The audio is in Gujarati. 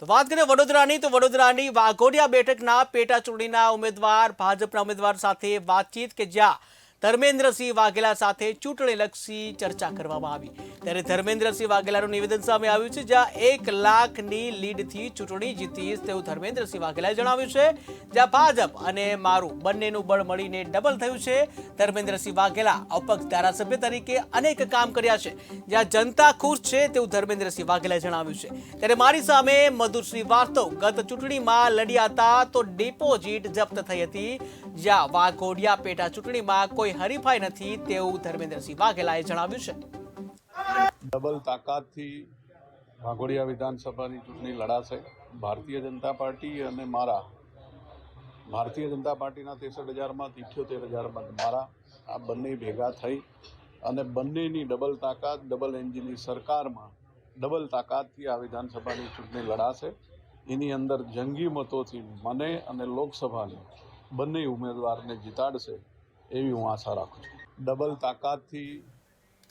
તો વાત કરીએ વડોદરાની વાઘોડિયા બેઠકના પેટા ચૂંટણીના ઉમેદવાર ભાજપના ઉમેદવાર સાથે વાતચીત કે જ્યાં ધર્મેન્દ્રસિંહ વાઘેલા સાથે ચૂંટણીલક્ષી ચર્ચા કરવામાં આવી ત્યારે ધર્મેન્દ્રસિંહ વાઘેલાનું નિવેદન સામે આવ્યું છે જ્યાં 1 લાખની લીડથી ચૂંટણી જીતીશ તેવું ધર્મેન્દ્રસિંહ વાઘેલાએ જણાવ્યું છે જ્યાં ભાજપ અને મારું બંનેનું બળ મળીને ડબલ થયું છે ધર્મેન્દ્રસિંહ વાઘેલા અપક્ષ ધારાસભ્ય તરીકે અનેક કામ કર્યા છે જ્યાં જનતા ખુશ છે તેવું ધર્મેન્દ્રસિંહ વાઘેલાએ જણાવ્યું છે ત્યારે મારી સામે મધુર શ્રીવાસ્તવ ગત ચૂંટણીમાં લડ્યા હતા તો ડિપોઝિટ જપ્ત થઈ હતી જ્યાં વાઘોડિયા પેટા ચૂંટણીમાં કોઈ હરીફાઈ નથી તેવું ધર્મેન્દ્રસિંહ વાઘેલાએ જણાવ્યું છે ડબલ તાકાતથી વાઘોડિયા વિધાનસભાની ચૂંટણી લડાશે ભારતીય જનતા પાર્ટી અને મારા ભારતીય જનતા પાર્ટીના 63,000માંથી 78,000 મારા આ બંને ભેગા થઈ અને બંનેની ડબલ તાકાત ડબલ એન્જિનની સરકારમાં ડબલ તાકાતથી આ વિધાનસભાની ચૂંટણી લડાશે એની અંદર જંગી મતોથી મને અને લોકસભાને બંને ઉમેદવારને જીતાડશે એવી હું આશા રાખું છું ડબલ તાકાતથી